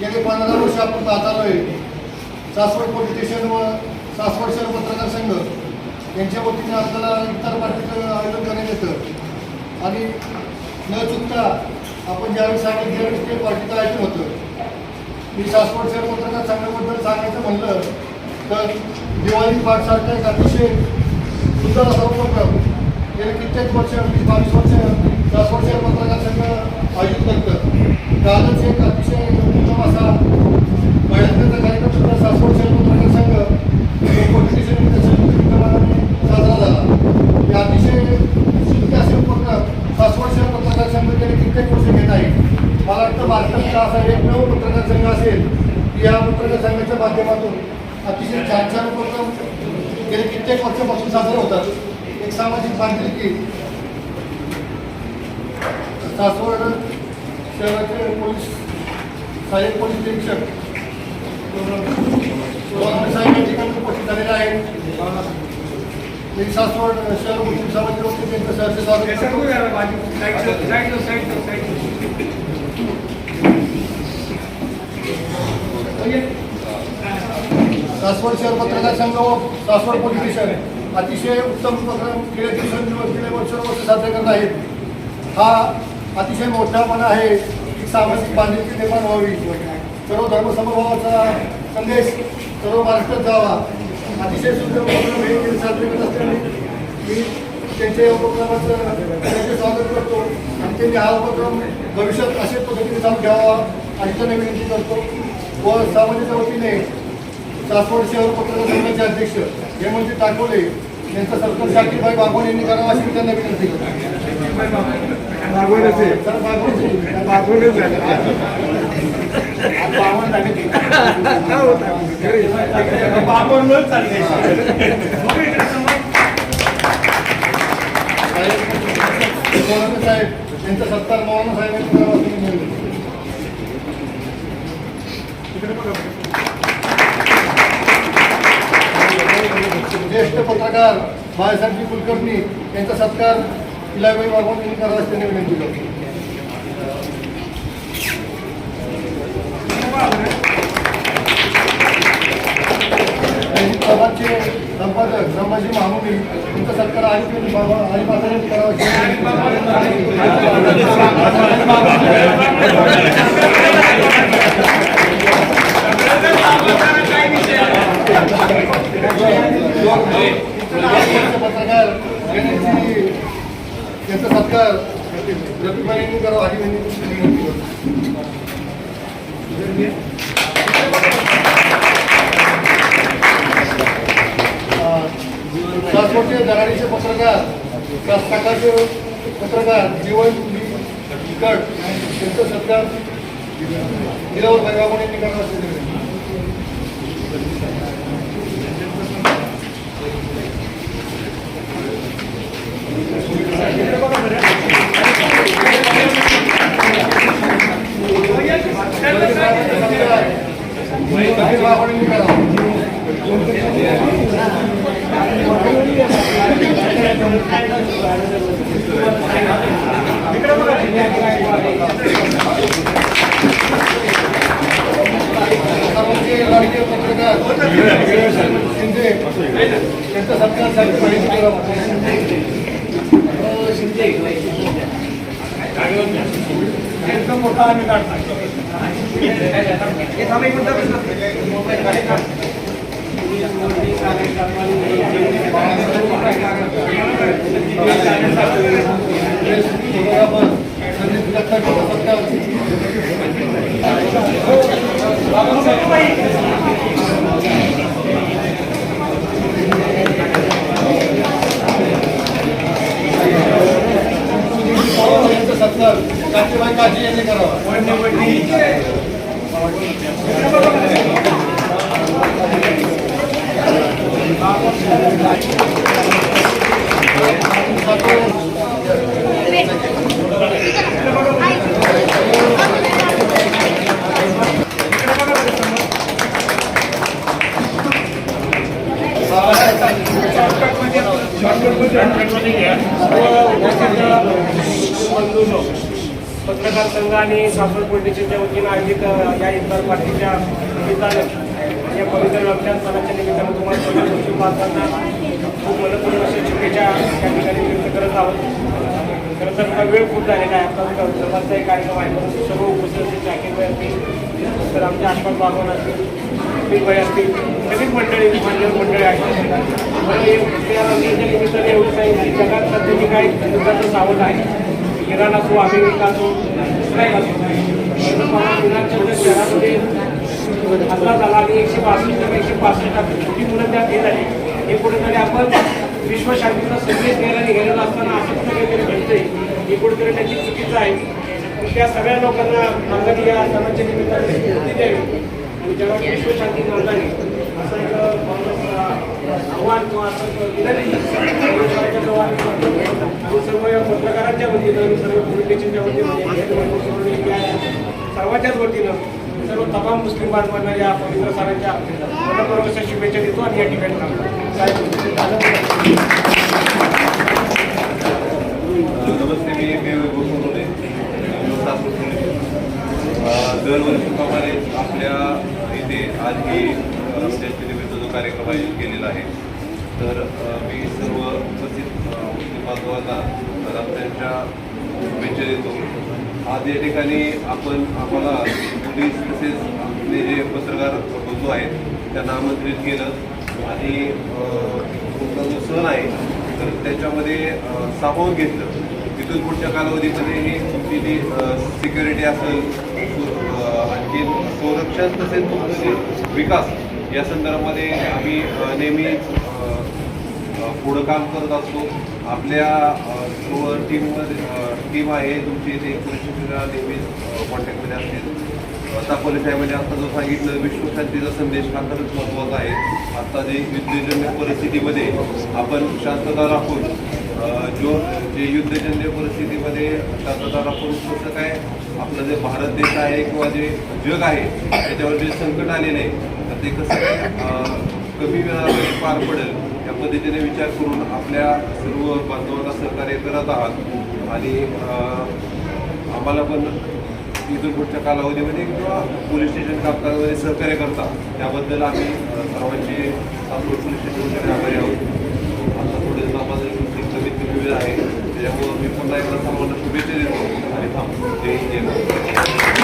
गेले 15 वर्ष आपण पाहत आलोय सासवड पोलीस स्टेशन व सासवड शहर पत्रकार संघ यांच्या वतीने आपल्याला इतर पार्टीचं आयोजन करण्यात येतं आणि न चुकता आपण ज्यावेळी सांगितलं त्यावेळेस ते पार्टीचं आयोजन होतं. मी सासवड शहर पत्रकार संघाबद्दल सांगायचं म्हणलं तर दिवाळी पाठसारखा एक अतिशय सुंदर असा उपक्रम गेले कित्येक वर्ष 20-22 वर्ष सासवड शहर पत्रकार संघ आयोजित करतं. कालच एक अतिशय उत्तम असा महिलांचा कार्यक्रम सुद्धा सासवड शहर पत्रकार संघ पोलिस साजरा झाला. हे अतिशय शुद्ध असे उपक्रम सासवड शहर पत्रकार संघ गेले कित्येक वर्ष घेत आहे. मला वाटतं महाराष्ट्रातला असा एकमेव पत्रकार संघ असेल की या पत्रकार संघाच्या माध्यमातून अतिशय छान छान उपक्रम गेले कित्येक वर्षापासून साजरे होतात. एक सामाजिक बांधिलकी सासवड शहराचे पोलीस सहाय्यक पोलीस निरीक्षक साहेब या ठिकाणी उपस्थित झालेले आहेत. मी सासवड शहर मुस्लिम समाजाच्या वतीने त्यांचं सहर्ष स्वागत करतो. सासवड शहर पत्रकार संघ व सासवड पोलीस स्टेशन अतिशय उत्तम उपक्रम गेले दिवसेंदिवस गेले वर्ष साजरे करत आहेत. हा अतिशय मोठापणा आहे की सामाजिक बांधिलकी निर्माण व्हावी, सर्व धर्मसमभावाचा संदेश सर्व महाराष्ट्रात जावा. अतिशय सुंदर उपक्रम हे साजरे करत असल्याने मी त्यांच्या या उपक्रमाचं त्यांचे स्वागत करतो आणि त्यांनी हा उपक्रम भविष्यात अशाच पद्धतीने चालू घ्यावा अशी त्यांना विनंती करतो. व समाजाच्या वतीने सासवड शहर पत्रकार संघाचे अध्यक्ष हेमंत टाकोले यांचा सत्कार शाकीरभाई बागवान यांनी करावा अशी त्यांना विनंती करतो. साहेब यांचा सत्कार मौलाना साहेबांनी करावा अशी विनंती. ज्येष्ठ पत्रकार बाळासाहेब कुलकर्णी यांचा सत्कार इलाबाई बागवान यांनी करावा अशी त्यांनी विनंती करतो. प्रभातचे संपादक संभाजी महामुनी यांचा सत्कार अलिबाजार यांनी करावा पत्रकार यांचा सत्कार रफीबाई यांनी करावा अशी विनंती करतो. सासवडचे दराडीचे पत्रकार सकाळचे पत्रकार जीवन गट यांचा सत्कार हिरावर भैरवाबाई यांनी करावा अशी विनंती. त्यांचा सत्कार एकदम मोठा आम्ही काढतो. सत्कार शाकीरभाई काजी यांनी करावा. पत्रकार पत्रकार संघ आणि सासवड पोलिसांच्या वतीनं आयोजित या इफ्तार पार्टीच्या निमित्तानं या पवित्र रमजान सणाच्या निमित्तानं तुम्हाला सर्व मुस्लिम बांधवांना खूप मनपूर्ण अशा शुभेच्छा त्या ठिकाणी व्यक्त करत आहोत. खरं तर हा वेळ खूप झालेला आहे. आता जवळचा एक कार्यक्रम आहे, परंतु सर्व उपस्थित जाकीर असतील, तर आमच्या आसपास बागवान असतील, भाई असतील, सगळीच मंडळी मान्यवर मंडळी आहेत. त्या रमजानच्या निमित्ताने एवढं सांगितलं की जगात सध्या जी काही युद्धाचं सावट आहे, इराण असो, अमेरिका असो, इस्रायल असो, इराणच्या शहरामध्ये हल्ला झाला आणि 165 छोटी मुलं त्यात हे झाली. हे कुठेतरी आपण विश्वशांतीचा संदेश द्यायला निघालेला असताना असं कुठं काहीतरी घडतंय, हे कुठेतरी त्याची चुकीचं आहे. त्या सगळ्या लोकांना आम्हाला या सणाच्या निमित्ताने स्फूर्ती द्यावी आणि जगात विश्वशांती नांदावी असं एक आव्हान किंवा असं विनंती आणि सर्व या पत्रकारांच्या वतीनं आणि सर्व पोलीस स्टेशनच्या वतीनं सर्वांच्याच वतीनं सर्व तमाम मुस्लिम बांधवांना या पवित्र सणाच्या मनपूर्वक शुभेच्छा देतो आणि या ठिकाणी नमस्ते, मी गोसोले दरवर्षीप्रमाणे आपल्या इथे आज ही रमजानच्या निमित्त जो कार्यक्रम आयोजित केलेला आहे, तर मी सर्व उपस्थित मुस्लिम बांधवांना रमजानच्या शुभेच्छा देतो. आज या ठिकाणी आम्हाला पोलीस तसेच आपले जे पत्रकार बंधू आहेत त्यांना आमंत्रित केलं आणि तुमचा जो सण आहे तर त्याच्यामध्ये सामावून घेतलं. तिथून पुढच्या कालावधीमध्ये ही तुमची जी सिक्युरिटी असेल, आणखी संरक्षण तसेच तुमचं जे विकास या संदर्भामध्ये आम्ही नेहमी पुढं काम करत असतो. आपल्या टीम आहे तुमची इथे पोलीस स्टेशनला नेहमीच कॉन्टॅक्टमध्ये असतील. साकोली साहेबांनी आता जो सांगितलं विश्वशांतीचा संदेश हा खरंच महत्त्वाचा आहे. आता जे युद्धजन्य परिस्थितीमध्ये आपण शांतता राखून जे युद्धजन्य परिस्थितीमध्ये शांतता राखून कसं काय आपलं जे भारत देश आहे किंवा जे जग आहे त्याच्यावर जे संकट आलेलं आहे तर ते कसं काय कमी वेळामध्ये पार पडेल या पद्धतीने विचार करून आपल्या सर्व बांधवांना सहकार्य करत आहात आणि आम्हाला पण इथून पुढच्या कालावधीमध्ये किंवा पोलीस स्टेशन कामकाजामध्ये सहकार्य करता त्याबद्दल आम्ही सर्वांचे सासवड पोलीस स्टेशनकडे आभारी आहोत. आता थोडे सामाजिक कमीत कमी वेळ आहे त्याच्यामुळं मी पुन्हा एकदा सर्वांना शुभेच्छा देतो आणि थांबतो. जय हिंद.